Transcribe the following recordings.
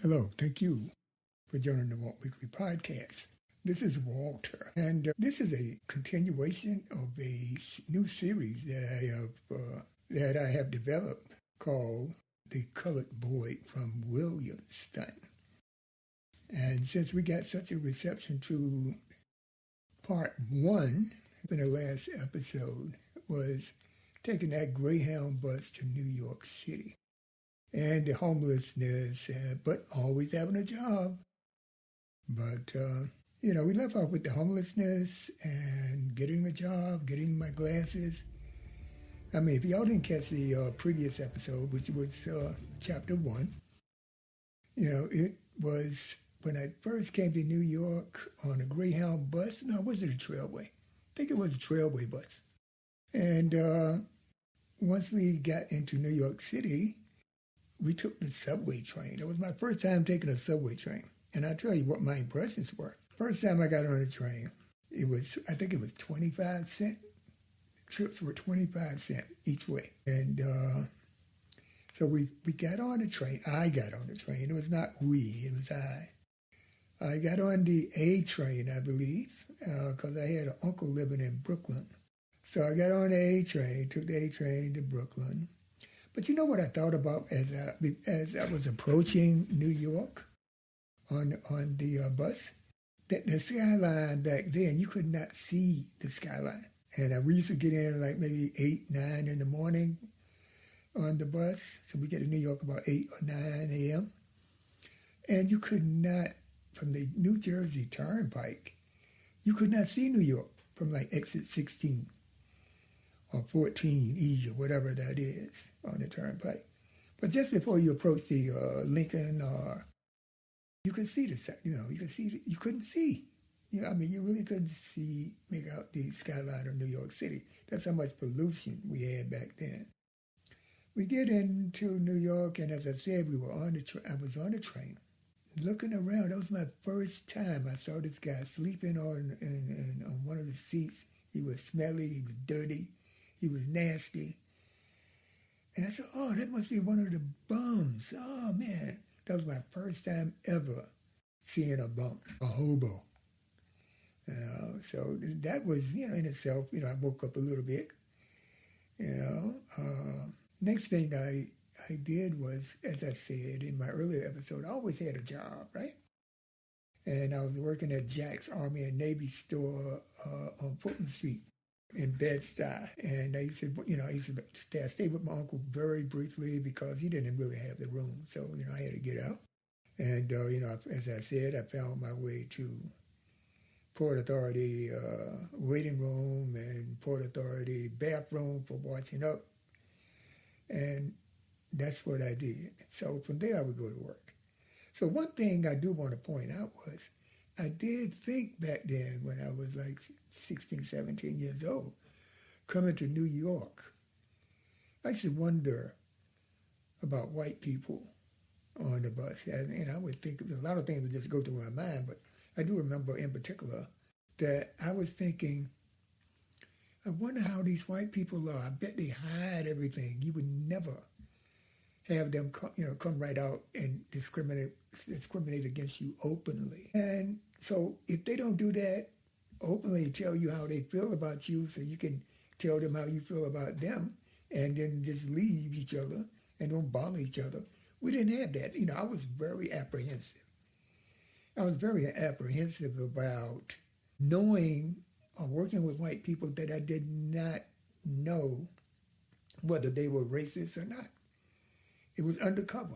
Hello, thank you for joining the Walt Weekly Podcast. This is Walter, and this is a continuation of a new series that I have developed called The Colored Boy from Williamston. And since we got such a reception to part one, in the last episode was taking that Greyhound bus to New York City. And the homelessness, but always having a job. But, we left off with the homelessness and getting a job, getting my glasses. I mean, if y'all didn't catch the previous episode, which was chapter 1, it was when I first came to New York on a Greyhound bus. No, was it a Trailway? I think it was a Trailway bus. And once we got into New York City, we took the subway train. It was my first time taking a subway train. And I'll tell you what my impressions were. First time I got on a train, I think it was 25 cents. Trips were 25 cents each way. And so we got on the train. I got on the train. It was not we, it was I. I got on the A train, I believe, because I had an uncle living in Brooklyn. So I got on the A train, took the A train to Brooklyn. But you know what I thought about as I was approaching New York on the bus? That the skyline back then, you could not see the skyline. And we used to get in like maybe 8, 9 in the morning on the bus. So we get to New York about 8 or 9 a.m. And you could not, from the New Jersey Turnpike, you could not see New York from like exit 16. Or 14 E or whatever that is on the turnpike. But just before you approach the Lincoln, you could see you couldn't see. You really couldn't make out the skyline of New York City. That's how much pollution we had back then. We get into New York, and as I said, I was on the train, looking around. That was my first time I saw this guy sleeping on one of the seats. He was smelly, he was dirty. He was nasty. And I said, oh, that must be one of the bums. Oh, man. That was my first time ever seeing a bum, a hobo. So that was, in itself, I woke up a little bit. Next thing I did was, as I said in my earlier episode, I always had a job, right? And I was working at Jack's Army and Navy store on Fulton Street in Bed-Stuy. And I used to stay with my uncle very briefly because he didn't really have the room. So, I had to get out. And, as I said, I found my way to Port Authority waiting room and Port Authority bathroom for washing up. And that's what I did. So from there, I would go to work. So one thing I do want to point out was I did think back then when I was like 16, 17 years old, coming to New York, I used to wonder about white people on the bus. And I would think a lot of things would just go through my mind, but I do remember in particular that I was thinking, I wonder how these white people are. I bet they hide everything. You would never have them come right out and discriminate against you openly. And so if they don't do that openly, tell you how they feel about you so you can tell them how you feel about them and then just leave each other and don't bother each other. We didn't have that. I was very apprehensive. I was very apprehensive about knowing or working with white people that I did not know whether they were racist or not. It was undercover.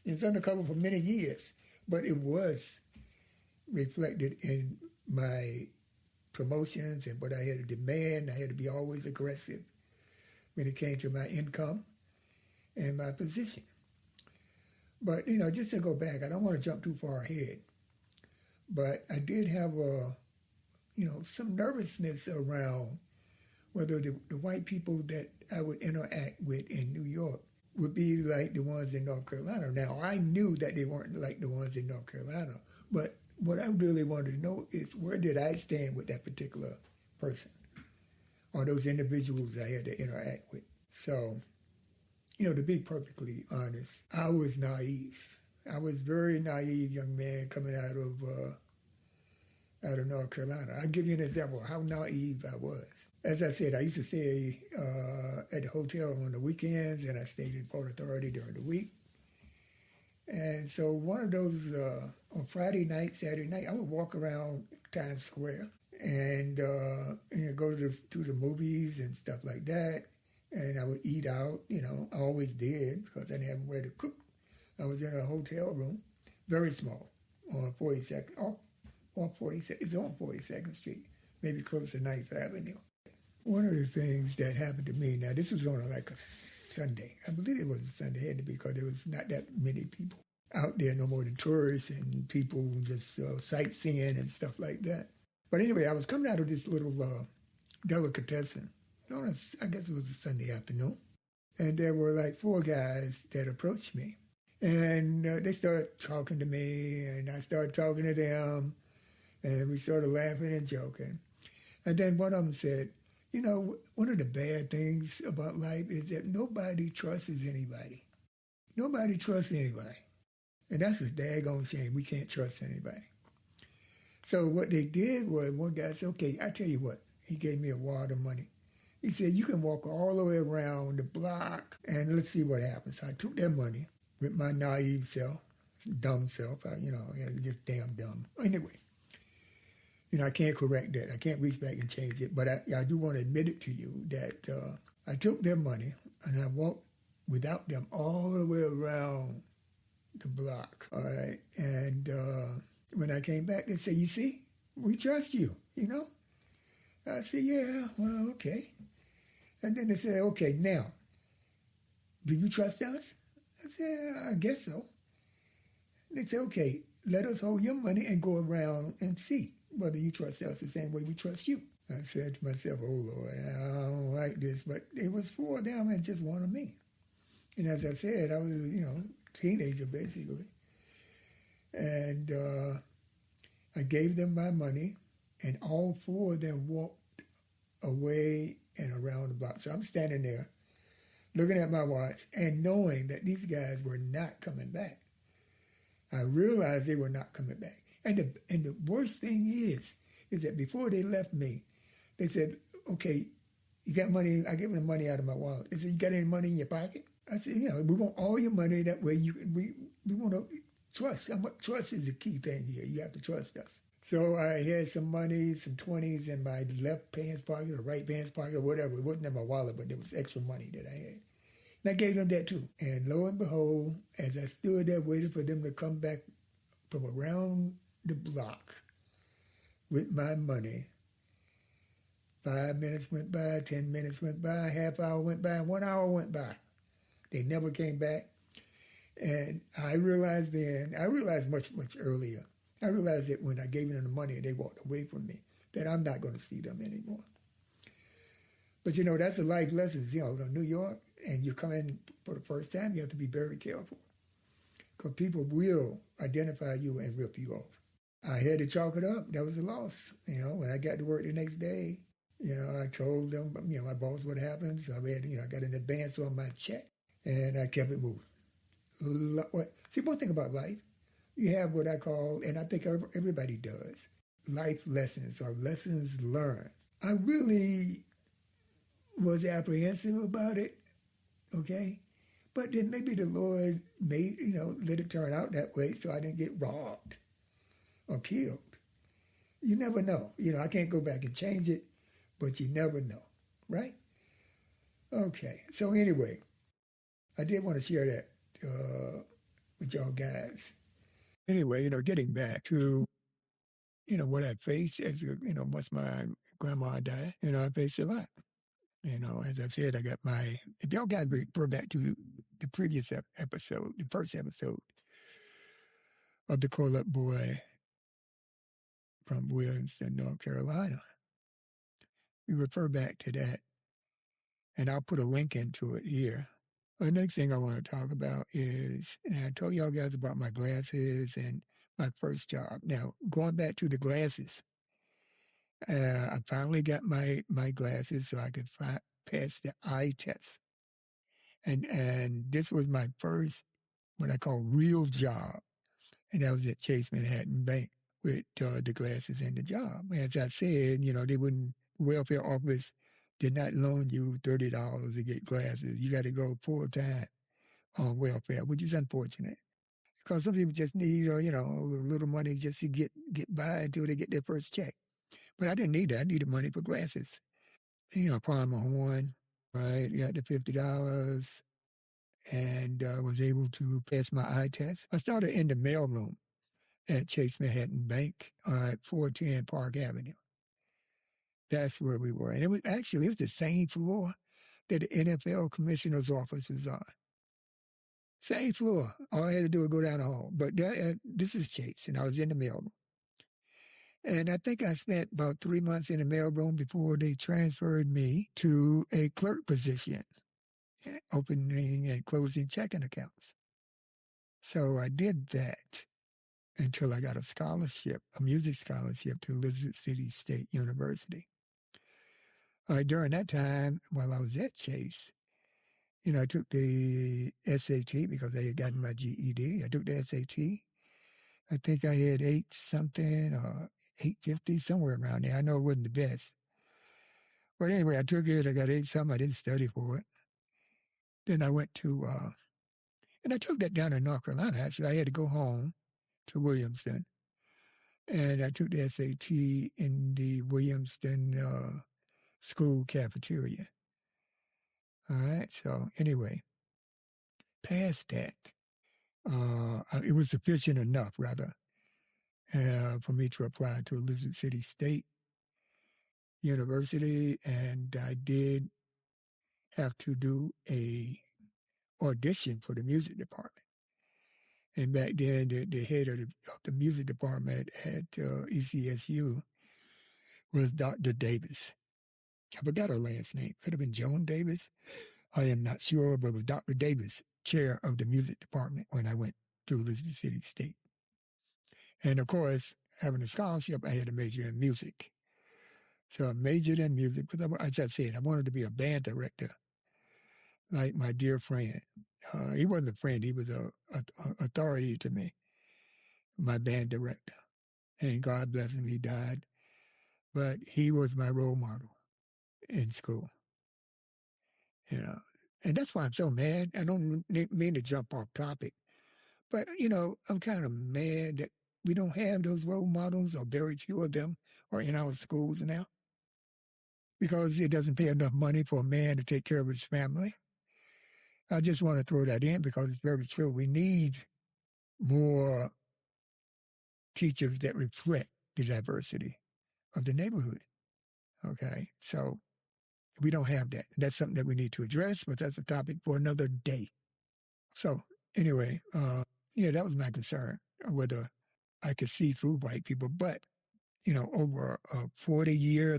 It was undercover for many years, but it was reflected in my promotions and what I had to demand. I had to be always aggressive when it came to my income and my position. But, just to go back, I don't want to jump too far ahead, but I did have some nervousness around whether the white people that I would interact with in New York would be like the ones in North Carolina. Now, I knew that they weren't like the ones in North Carolina, but what I really wanted to know is where did I stand with that particular person or those individuals I had to interact with. So, to be perfectly honest, I was naive. I was a very naive young man coming out of North Carolina. I'll give you an example of how naive I was. As I said, I used to stay at the hotel on the weekends, and I stayed in Port Authority during the week. And so one of those, on Friday night, Saturday night, I would walk around Times Square and go to the movies and stuff like that. And I would eat out, I always did because I didn't have where to cook. I was in a hotel room, very small, on 42nd, it's on 42nd Street, maybe close to 9th Avenue. One of the things that happened to me, now this was on like a Sunday. I believe it was a Sunday, it had to be because there was not that many people out there, no more than tourists and people just sightseeing and stuff like that. But anyway, I was coming out of this little delicatessen. I guess it was a Sunday afternoon. And there were like 4 guys that approached me. And they started talking to me, and I started talking to them, and we started laughing and joking. And then one of them said, one of the bad things about life is that nobody trusts anybody. Nobody trusts anybody. And that's a daggone shame. We can't trust anybody. So what they did was, one guy said, okay, I tell you what. He gave me a wad of money. He said, you can walk all the way around the block, and let's see what happens. So I took their money with my naive self, dumb self, just damn dumb. Anyway, I can't correct that. I can't reach back and change it, but I do want to admit it to you that I took their money and I walked without them all the way around the block, all right? And when I came back, they said, you see, we trust you, I said, yeah, well, okay. And then they said, okay, now, do you trust us? I said, I guess so. They said, okay, let us hold your money and go around and see whether you trust us the same way we trust you. I said to myself, oh, Lord, I don't like this. But it was 4 of them and just 1 of me. And as I said, I was, teenager, basically. And I gave them my money, and all 4 of them walked away and around the block. So I'm standing there looking at my watch and knowing that these guys were not coming back. I realized they were not coming back. And the worst thing is that before they left me, they said, okay, you got money? I gave them the money out of my wallet. They said, you got any money in your pocket? I said, we want all your money. That way we want to trust. Trust is the key thing here. You have to trust us. So I had some money, some 20s in my left pants pocket or right pants pocket or whatever. It wasn't in my wallet, but there was extra money that I had. And I gave them that too. And lo and behold, as I stood there waiting for them to come back from around the block with my money, 5 minutes went by, 10 minutes went by, half hour went by, 1 hour went by. They never came back. And I realized much, much earlier, I realized that when I gave them the money and they walked away from me, that I'm not going to see them anymore. But, that's a life lesson. To New York, and you come in for the first time, you have to be very careful. Because people will identify you and rip you off. I had to chalk it up. That was a loss. When I got to work the next day, I told them, my boss what happened. So I got an advance on my check, and I kept it moving. See, one thing about life, you have what I call, and I think everybody does, life lessons or lessons learned. I really was apprehensive about it, okay? But then maybe the Lord made, let it turn out that way so I didn't get robbed or killed. You never know. I can't go back and change it, but you never know, right? Okay, so anyway, I did want to share that with y'all guys. Anyway, getting back to, what I faced as, once my grandma died, I faced a lot. As I said, I got if y'all guys refer back to the previous episode, the first episode of the Call-Up Boy from Williamston, North Carolina, we refer back to that, and I'll put a link into it here. The next thing I want to talk about is, and I told y'all guys about my glasses and my first job. Now, going back to the glasses, I finally got my glasses so I could pass the eye test. And this was my first what I call real job, and that was at Chase Manhattan Bank with the glasses and the job. As I said, they wouldn't, welfare office did not loan you $30 to get glasses. You got to go full time on welfare, which is unfortunate because some people just need, a little money just to get by until they get their first check. But I didn't need that. I needed money for glasses. Palmer Horn, right? Got the $50 and was able to pass my eye test. I started in the mailroom at Chase Manhattan Bank at 410 Park Avenue. That's where we were. And it was the same floor that the NFL commissioner's office was on. Same floor. All I had to do was go down the hall. But this is Chase, and I was in the mailroom. And I think I spent about 3 months in the mailroom before they transferred me to a clerk position, opening and closing checking accounts. So I did that until I got a music scholarship to Elizabeth City State University. During that time, while I was at Chase, I took the SAT because I had gotten my GED. I took the SAT. I think I had 8-something or 850, somewhere around there. I know it wasn't the best. But anyway, I took it. I got 8-something. I didn't study for it. Then I went to, and I took that down in North Carolina, actually. I had to go home to Williamston. And I took the SAT in the Williamston school cafeteria. All right. So anyway, past that, it was sufficient enough, rather, for me to apply to Elizabeth City State University, and I did have to do a audition for the music department. And back then, the head of the music department at ECSU was Dr. Davis. I forgot her last name. Could have been Joan Davis. I am not sure, but it was Dr. Davis, chair of the music department when I went to Elizabeth City State. And of course, having a scholarship, I had to major in music. So I majored in music because, as I said, I wanted to be a band director, like my dear friend. He wasn't a friend; he was a authority to me. My band director, and God bless him, he died, but he was my role model in school. And that's why I'm so mad. I don't mean to jump off topic, but I'm kind of mad that we don't have those role models, or very few of them are in our schools now, because it doesn't pay enough money for a man to take care of his family. I just want to throw that in because it's very true. We need more teachers that reflect the diversity of the neighborhood. Okay, so we don't have that. That's something that we need to address, but that's a topic for another day. So anyway, that was my concern, whether I could see through white people. But, over a 40-year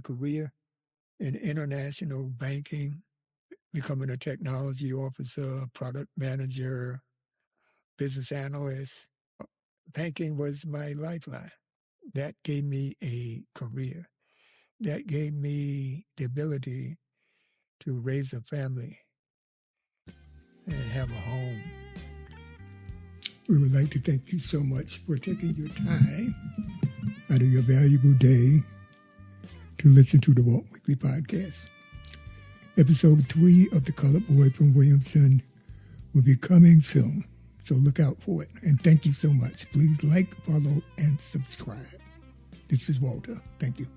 career in international banking, becoming a technology officer, product manager, business analyst, banking was my lifeline. That gave me a career. That gave me the ability to raise a family and have a home. We would like to thank you so much for taking your time out of your valuable day to listen to the Walt Weekly Podcast. Episode 3 of The Colored Boy from Williamston will be coming soon, so look out for it. And thank you so much. Please like, follow, and subscribe. This is Walter. Thank you.